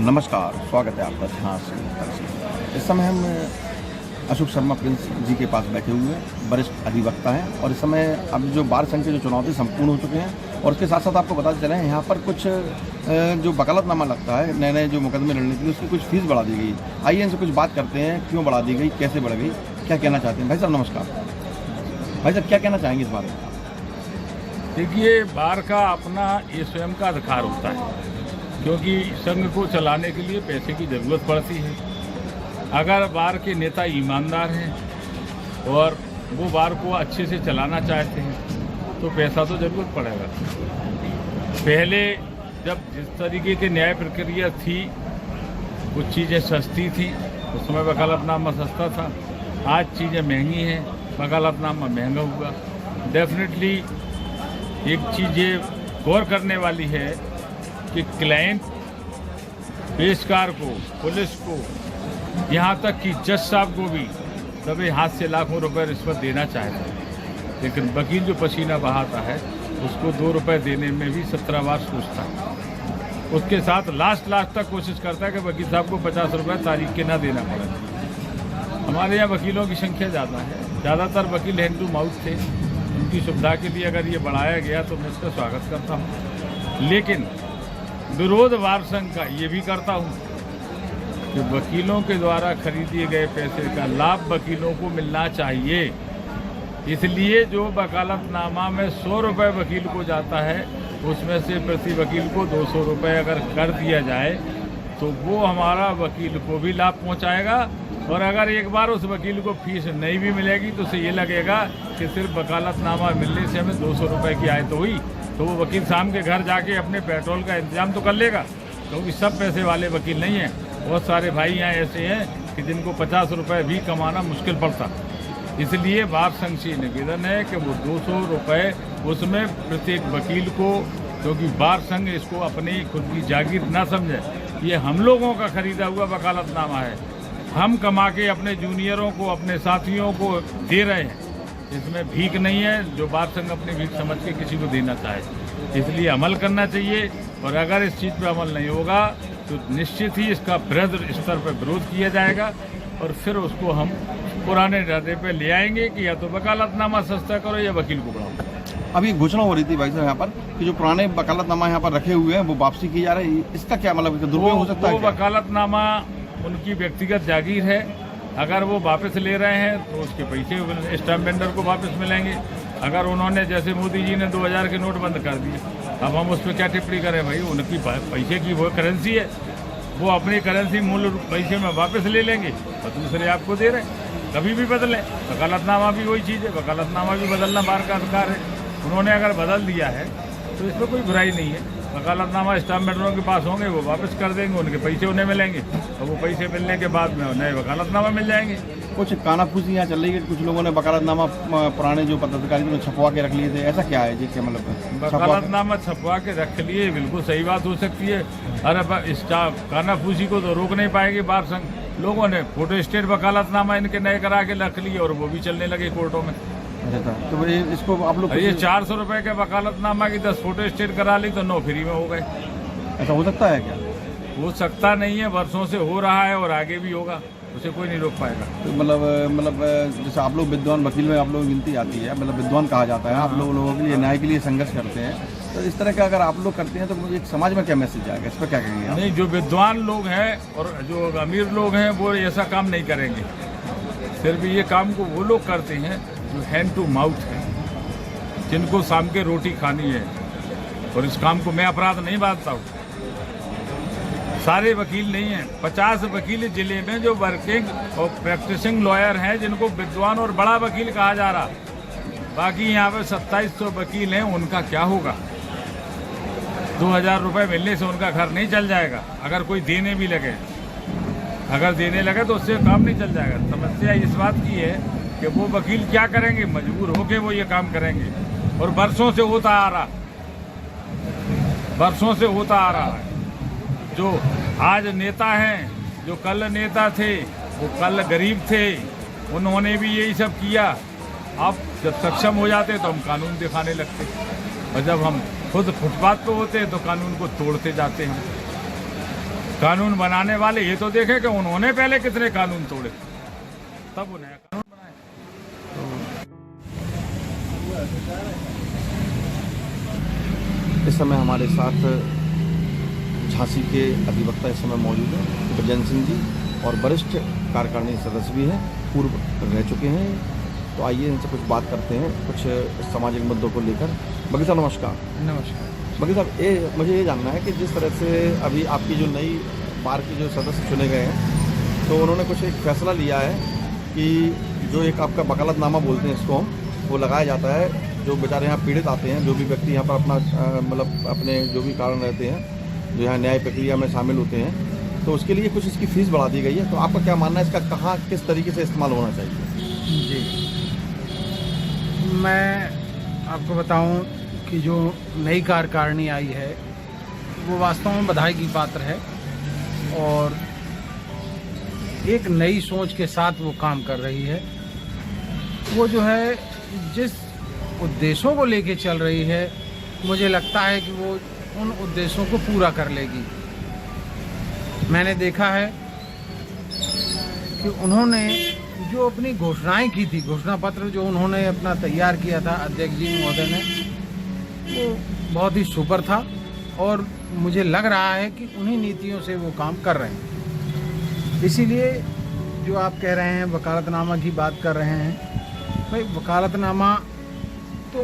नमस्कार, स्वागत है आपका हाँ से। इस समय हम अशोक शर्मा प्रिंस जी के पास बैठे हुए हैं, वरिष्ठ अधिवक्ता हैं और इस समय अब जो बार संघ के जो चुनाव थे संपूर्ण हो चुके हैं और उसके साथ साथ आपको बताते चले यहाँ पर कुछ जो वकालतनामा लगता है नए नए जो मुकदमे लड़ने के लिए उसकी कुछ फीस बढ़ा दी गई। आइए इनसे कुछ बात करते हैं, क्यों बढ़ा दी गई, कैसे बढ़ गई, क्या कहना चाहते हैं। भाई साहब नमस्कार। भाई साहब क्या कहना चाहेंगे इस बारे में? देखिए, बार का अपना ये स्वयं का अधिकार होता है, क्योंकि संघ को चलाने के लिए पैसे की ज़रूरत पड़ती है। अगर बार के नेता ईमानदार हैं और वो बार को अच्छे से चलाना चाहते हैं तो पैसा तो ज़रूरत पड़ेगा। पहले जब जिस तरीके की न्याय प्रक्रिया थी, कुछ चीज़ें सस्ती थी, उस समय वकालतनामा सस्ता था। आज चीज़ें महंगी हैं, वकालतनामा महंगा हुआ। डेफिनेटली एक चीज़ ये गौर करने वाली है कि क्लाइंट, पेशकार को, पुलिस को, यहाँ तक कि जज साहब को भी सभी हाथ से लाखों रुपए रिश्वत देना चाहते हैं, लेकिन वकील जो पसीना बहाता है उसको 2 रुपए देने में भी 17 बार सोचता है। उसके साथ लास्ट तक कोशिश करता है कि वकील साहब को 50 रुपये तारीख के ना देना पड़े। हमारे यहाँ वकीलों की संख्या ज़्यादा है, ज़्यादातर वकील हैंड टू माउथ थे। उनकी सुविधा के लिए अगर ये बढ़ाया गया तो मैं इसका स्वागत करता हूँ, लेकिन विरोध बार संघ का ये भी करता हूँ कि वकीलों के द्वारा खरीदिए गए पैसे का लाभ वकीलों को मिलना चाहिए। इसलिए जो वकालतनामा में 100 रुपये वकील को जाता है, उसमें से प्रति वकील को 200 रुपये अगर कर दिया जाए तो वो हमारा वकील को भी लाभ पहुंचाएगा। और अगर एक बार उस वकील को फीस नहीं भी मिलेगी तो उसे ये लगेगा कि सिर्फ वकालतनामा मिलने से हमें 200 रुपये की आय तो हुई, तो वो वकील शाम के घर जाके अपने पेट्रोल का इंतजाम तो कर लेगा, क्योंकि सब पैसे वाले वकील नहीं हैं। बहुत सारे भाई यहाँ ऐसे हैं कि जिनको 50 रुपये भी कमाना मुश्किल पड़ता। इसलिए बार संघ से निवेदन है कि वो 200 रुपये उसमें प्रत्येक वकील को, क्योंकि बार संघ इसको अपनी खुद की जागीर ना समझे, ये हम लोगों का खरीदा हुआ वकालतनामा है। हम कमा के अपने जूनियरों को, अपने साथियों को दे रहे हैं, इसमें भीख नहीं है जो बार संघ अपनी भीख समझ के किसी को देना चाहे। इसलिए अमल करना चाहिए, और अगर इस चीज़ पर अमल नहीं होगा तो निश्चित ही इसका बृहद स्तर पर विरोध किया जाएगा और फिर उसको हम पुराने ढांचे पे ले आएंगे कि या तो वकालतनामा सस्ता करो या वकील को बढ़ाओ। अभी घोषणा हो रही थी भाई साहब यहाँ पर कि जो पुराने वकालतनामा यहाँ पर रखे हुए हैं वो वापसी की जा रही है, इसका क्या मतलब दुरुपयोग हो सकता है? वो वकालतनामा उनकी व्यक्तिगत जागीर है, अगर वो वापस ले रहे हैं तो उसके पैसे स्टैम्प वेंडर को वापस मिलेंगे। अगर उन्होंने, जैसे मोदी जी ने 2000 के नोट बंद कर दिए, अब हम उस पर क्या टिप्पणी करें? भाई उनकी पैसे की वो करेंसी है, वो अपनी करेंसी मूल पैसे में वापस ले लेंगे और दूसरे आपको दे रहे हैं, कभी भी बदलें। वकालतनामा भी वही चीज़ है, वकालतनामा भी बदलना बार का अधिकार है। उन्होंने अगर बदल दिया है तो इसमें कोई बुराई नहीं है। वकालतनामा स्टैम्प वेंडरों के पास होंगे, वो वापस कर देंगे, उनके पैसे उन्हें मिलेंगे और वो पैसे मिलने के बाद में नए वकालतनामा मिल जाएंगे। कुछ कानाफूसी यहाँ चल रही है, कुछ लोगों ने वकालतनामा पुराने जो पदाधिकारी ने छपवा के रख लिए थे, ऐसा क्या है जी? क्या मतलब वकालतनामा छपवा के रख लिए, बिल्कुल सही बात हो सकती है। अरे कानाफूसी को तो रोक नहीं पाएगी बार संघ। लोगों ने फोटो स्टेट वकालतनामा इनके नए करा के रख लिए और वो भी चलने लगे कोर्टों में। अच्छा, तो इसको आप लोग ये 400 रुपये के वकालतनामा की 10 फोटो स्टेट करा ली तो 9 फ्री में हो गए। ऐसा हो सकता है क्या? हो सकता नहीं है, वर्षों से हो रहा है और आगे भी होगा, उसे कोई नहीं रोक पाएगा। तो मतलब जैसे आप लोग विद्वान वकील में आप लोग गिनती आती है, मतलब विद्वान कहा जाता है, आप लोगों के लिए न्याय के लिए संघर्ष करते हैं, तो इस तरह का अगर आप लोग करते हैं तो मुझे एक समाज में क्या मैसेज आएगा, इस पर क्या कहेंगे? नहीं, जो विद्वान लोग हैं और जो अमीर लोग हैं वो ऐसा काम नहीं करेंगे। सिर्फ ये काम को वो लोग करते हैं जो हैंड टू माउथ है, जिनको शाम के रोटी खानी है, और इस काम को मैं अपराध नहीं मानता हूँ। सारे वकील नहीं हैं, 50 वकील जिले में जो वर्किंग और प्रैक्टिसिंग लॉयर हैं जिनको विद्वान और बड़ा वकील कहा जा रहा, बाकी यहाँ पे 2700 वकील हैं, उनका क्या होगा? 2000 रुपये मिलने से उनका घर नहीं चल जाएगा। अगर कोई देने भी लगे, अगर देने लगे तो उससे काम नहीं चल जाएगा। समस्या इस बात की है कि वो वकील क्या करेंगे, मजबूर होके वो ये काम करेंगे, और वर्षों से होता आ रहा है। जो आज नेता हैं, जो कल नेता थे, वो कल गरीब थे, उन्होंने भी यही सब किया। अब जब सक्षम हो जाते तो हम कानून दिखाने लगते, और जब हम खुद फुटपाथ पे होते तो कानून को तोड़ते जाते हैं। कानून बनाने वाले ये तो देखें कि उन्होंने पहले कितने कानून तोड़े, तब वो नया कानून बनाए। इस समय हमारे साथ झांसी के अधिवक्ता इस समय मौजूद हैं ब्रजेंद्र सिंह जी, और वरिष्ठ कार्यकारिणी सदस्य भी हैं, पूर्व रह चुके हैं। तो आइए इनसे कुछ बात करते हैं कुछ सामाजिक मुद्दों को लेकर। बघेल साहब नमस्कार। नमस्कार। बघेल साहब, मुझे ये जानना है कि जिस तरह से अभी आपकी जो नई बार के जो सदस्य चुने गए हैं, तो उन्होंने कुछ एक फैसला लिया है कि जो एक आपका वकालतनामा बोलते हैं इसको हम, वो लगाया जाता है। जो बेचारे यहाँ पीड़ित आते हैं, जो भी व्यक्ति यहाँ पर अपना मतलब अपने जो भी कारण रहते हैं, जो यहाँ न्याय प्रक्रिया में शामिल होते हैं, तो उसके लिए कुछ इसकी फ़ीस बढ़ा दी गई है। तो आपका क्या मानना है, इसका कहाँ किस तरीके से इस्तेमाल होना चाहिए? जी, मैं आपको बताऊं कि जो नई कार्यकारिणी आई है वो वास्तव में बधाई की पात्र है, और एक नई सोच के साथ वो काम कर रही है। वो जो है जिस उद्देश्यों को लेके चल रही है, मुझे लगता है कि वो उन उद्देश्यों को पूरा कर लेगी। मैंने देखा है कि उन्होंने जो अपनी घोषणाएं की थी, घोषणा पत्र जो उन्होंने अपना तैयार किया था अध्यक्ष जी महोदय ने, वो बहुत ही सुपर था, और मुझे लग रहा है कि उन्हीं नीतियों से वो काम कर रहे हैं। इसीलिए जो आप कह रहे हैं वकालतनामा की बात कर रहे हैं, भाई वकालतनामा तो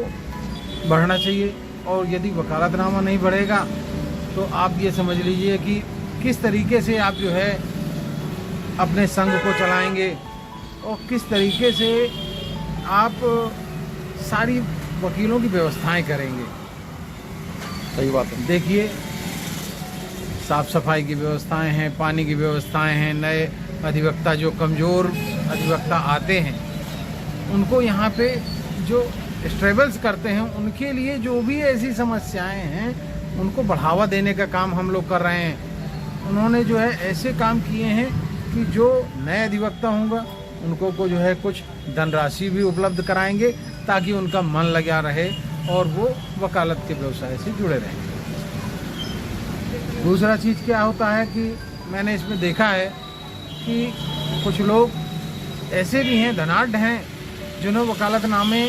बढ़ना चाहिए, और यदि वकालतनामा नहीं बढ़ेगा तो आप ये समझ लीजिए कि किस तरीके से आप जो है अपने संघ को चलाएंगे, और किस तरीके से आप सारी वकीलों की व्यवस्थाएं करेंगे। सही बात है। देखिए, साफ सफाई की व्यवस्थाएं हैं, पानी की व्यवस्थाएं हैं। नए अधिवक्ता जो कमज़ोर अधिवक्ता आते हैं, उनको यहाँ पे जो स्ट्रगल्स करते हैं, उनके लिए जो भी ऐसी समस्याएं हैं, उनको बढ़ावा देने का काम हम लोग कर रहे हैं। उन्होंने जो है ऐसे काम किए हैं कि जो नए अधिवक्ता होंगे उनको को जो है कुछ धनराशि भी उपलब्ध कराएंगे, ताकि उनका मन लगा रहे और वो वकालत के व्यवसाय से जुड़े रहें। दूसरा चीज़ क्या होता है कि मैंने इसमें देखा है कि कुछ लोग ऐसे भी हैं, धनाढ्य हैं, जिन्हें वकालतनामे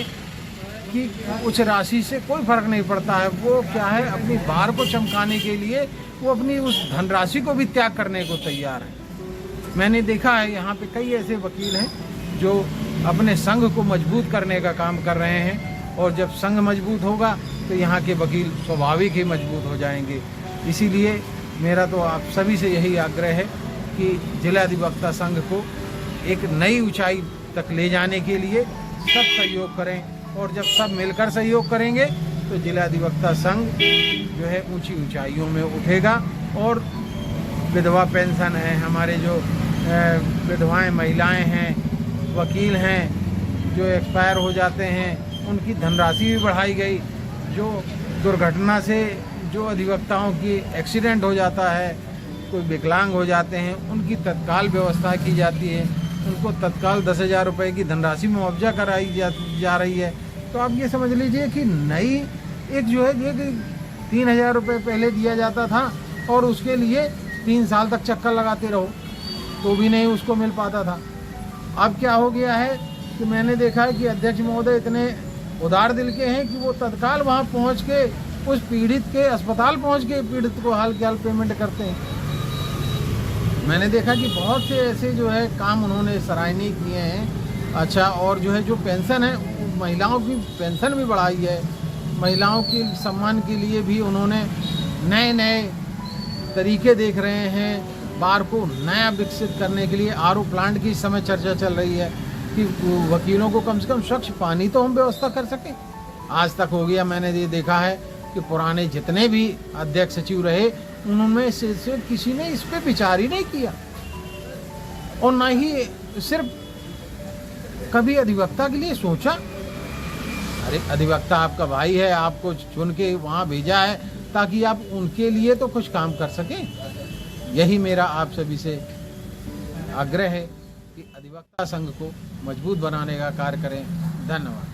की कुछ राशि से कोई फर्क नहीं पड़ता है। वो क्या है, अपनी बार को चमकाने के लिए वो अपनी उस धनराशि को भी त्याग करने को तैयार है। मैंने देखा है यहाँ पे कई ऐसे वकील हैं जो अपने संघ को मजबूत करने का काम कर रहे हैं, और जब संघ मजबूत होगा तो यहाँ के वकील स्वाभाविक ही मजबूत हो जाएंगे। इसीलिए मेरा तो आप सभी से यही आग्रह है कि जिला अधिवक्ता संघ को एक नई ऊंचाई तक ले जाने के लिए सब सहयोग करें, और जब सब मिलकर सहयोग करेंगे तो जिला अधिवक्ता संघ जो है ऊंची ऊंचाइयों में उठेगा। और विधवा पेंशन है, हमारे जो विधवाएं महिलाएं हैं, वकील हैं जो एक्सपायर हो जाते हैं, उनकी धनराशि भी बढ़ाई गई। जो दुर्घटना से जो अधिवक्ताओं की एक्सीडेंट हो जाता है, कोई विकलांग हो जाते हैं, उनकी तत्काल व्यवस्था की जाती है। उनको तत्काल 10,000 रुपये की धनराशि मुआवजा कराई जा रही है। तो आप ये समझ लीजिए कि नई एक जो है ये 3,000 रुपये पहले दिया जाता था, और उसके लिए 3 साल तक चक्कर लगाते रहो तो भी नहीं उसको मिल पाता था। अब क्या हो गया है कि मैंने देखा है कि अध्यक्ष महोदय इतने उदार दिल के हैं कि वो तत्काल वहाँ पहुँच के उस पीड़ित के अस्पताल पहुँच के पीड़ित को हाल के हाल पेमेंट करते हैं। मैंने देखा कि बहुत से ऐसे जो है काम उन्होंने सराहनीय किए हैं। अच्छा, और जो है जो पेंशन है, महिलाओं की पेंशन भी बढ़ाई है। महिलाओं के सम्मान के लिए भी उन्होंने नए नए तरीके देख रहे हैं। बार को नया विकसित करने के लिए आरओ प्लांट की इस समय चर्चा चल रही है कि वकीलों को कम से कम स्वच्छ पानी तो हम व्यवस्था कर सकें। आज तक हो गया, मैंने ये देखा है कि पुराने जितने भी अध्यक्ष सचिव रहे, उनमें से किसी ने इस पे विचार ही नहीं किया, और ना ही सिर्फ कभी अधिवक्ता के लिए सोचा। अरे अधिवक्ता आपका भाई है, आपको चुन के वहाँ भेजा है ताकि आप उनके लिए तो कुछ काम कर सकें। यही मेरा आप सभी से आग्रह है कि अधिवक्ता संघ को मजबूत बनाने का कार्य करें। धन्यवाद।